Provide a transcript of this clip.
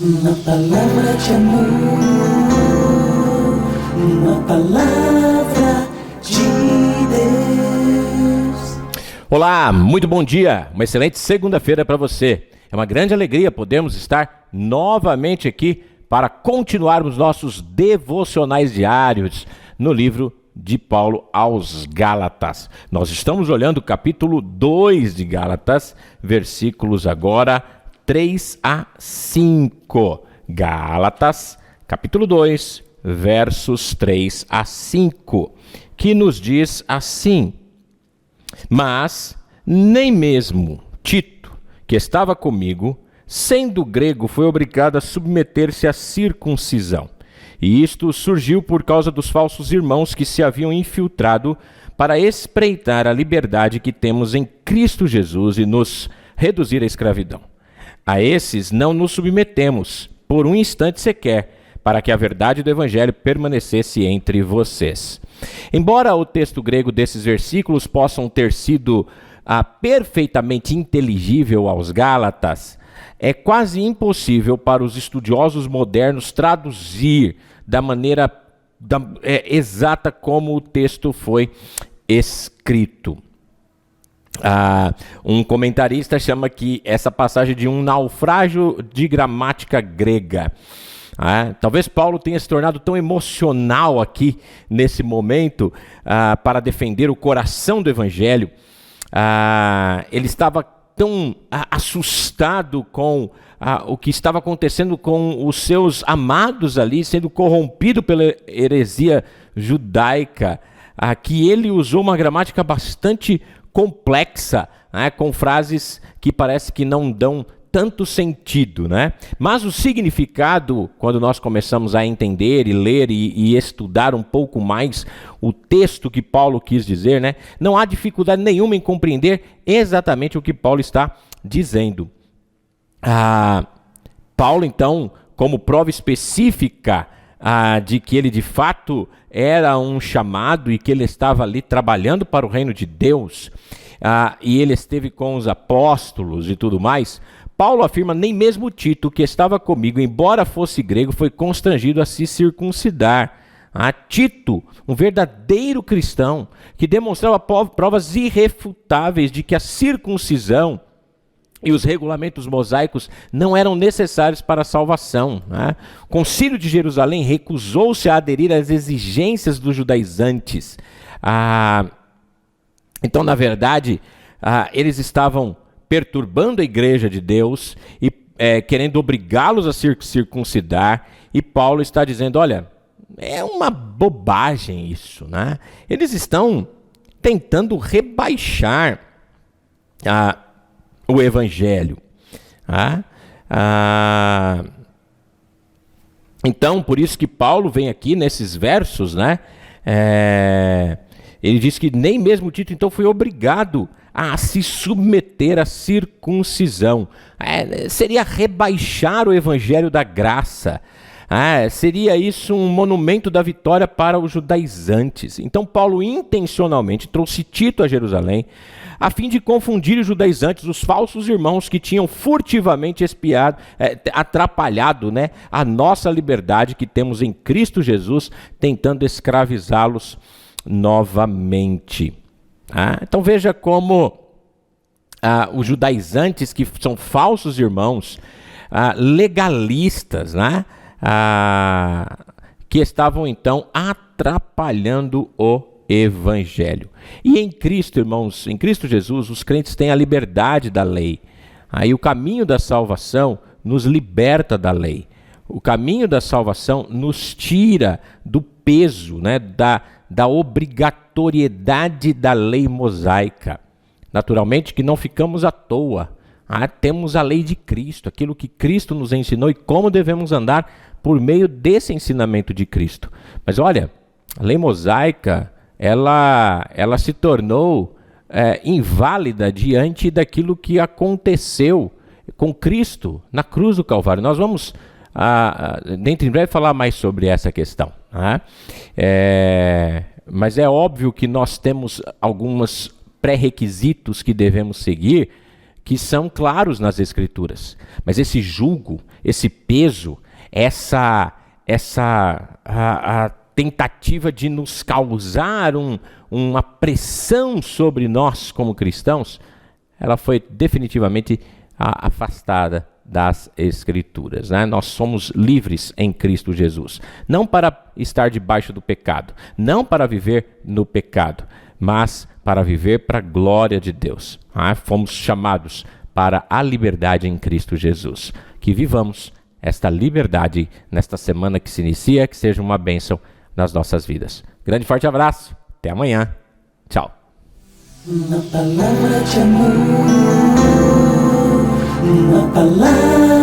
Uma palavra de amor, uma palavra de Deus. Olá, muito bom dia, uma excelente segunda-feira para você. É uma grande alegria podermos estar novamente aqui para continuarmos nossos devocionais diários no livro de Paulo aos Gálatas. Nós estamos olhando o capítulo 2 de Gálatas, versículos agora 3 a 5. Gálatas, capítulo 2, versos 3 a 5, que nos diz assim: Mas nem mesmo Tito, que estava comigo, sendo grego, foi obrigado a submeter-se à circuncisão. E isto surgiu por causa dos falsos irmãos que se haviam infiltrado para espreitar a liberdade que temos em Cristo Jesus e nos reduzir à escravidão. A esses não nos submetemos, por um instante sequer, para que a verdade do Evangelho permanecesse entre vocês. Embora o texto grego desses versículos possam ter sido perfeitamente inteligível aos Gálatas, é quase impossível para os estudiosos modernos traduzir da maneira exata como o texto foi escrito. Um comentarista chama que essa passagem de um naufrágio de gramática grega. Talvez Paulo tenha se tornado tão emocional aqui nesse momento para defender o coração do Evangelho. Ele estava tão assustado com o que estava acontecendo com os seus amados ali, sendo corrompido pela heresia judaica, que ele usou uma gramática bastante complexa, com frases que parece que não dão tanto sentido, né? Mas o significado, quando nós começamos a entender e ler e estudar um pouco mais o texto que Paulo quis dizer, né? Não há dificuldade nenhuma em compreender exatamente o que Paulo está dizendo. Paulo, então, como prova específica de que ele de fato era um chamado e que ele estava ali trabalhando para o reino de Deus, e ele esteve com os apóstolos e tudo mais, Paulo afirma: nem mesmo Tito, que estava comigo, embora fosse grego, foi constrangido a se circuncidar. Tito, um verdadeiro cristão, que demonstrava provas irrefutáveis de que a circuncisão e os regulamentos mosaicos não eram necessários para a salvação. O Concílio de Jerusalém recusou-se a aderir às exigências dos judaizantes. Então, na verdade, eles estavam perturbando a igreja de Deus e querendo obrigá-los a se circuncidar. E Paulo está dizendo: olha, é uma bobagem isso, né? Eles estão tentando rebaixar o Evangelho. Então, por isso que Paulo vem aqui nesses versos, né? Ele diz que nem mesmo Tito, então, foi obrigado a se submeter à circuncisão. Seria rebaixar o Evangelho da graça. Seria isso um monumento da vitória para os judaizantes. Então Paulo intencionalmente trouxe Tito a Jerusalém, a fim de confundir os judaizantes, os falsos irmãos que tinham furtivamente atrapalhado, né, a nossa liberdade que temos em Cristo Jesus, tentando escravizá-los novamente. Então veja como os judaizantes, que são falsos irmãos, legalistas, né? Que estavam então atrapalhando o Evangelho. E em Cristo, irmãos, em Cristo Jesus, os crentes têm a liberdade da lei. O caminho da salvação nos liberta da lei. O caminho da salvação nos tira do peso, né, da obrigatoriedade da lei mosaica. Naturalmente que não ficamos à toa. Temos a lei de Cristo, aquilo que Cristo nos ensinou e como devemos andar por meio desse ensinamento de Cristo. Mas olha, a lei mosaica, ela se tornou inválida diante daquilo que aconteceu com Cristo na cruz do Calvário. Nós vamos, dentro em breve, falar mais sobre essa questão. Mas é óbvio que nós temos alguns pré-requisitos que devemos seguir, que são claros nas Escrituras. Mas esse jugo, esse peso, a tentativa de nos causar uma pressão sobre nós como cristãos, ela foi definitivamente afastada das Escrituras, né? Nós somos livres em Cristo Jesus, não para estar debaixo do pecado, não para viver no pecado, mas para viver para a glória de Deus. Fomos chamados para a liberdade em Cristo Jesus. Que vivamos esta liberdade nesta semana que se inicia, que seja uma bênção nas nossas vidas. Grande e forte abraço, até amanhã, tchau. Uma palavra de amor, uma palavra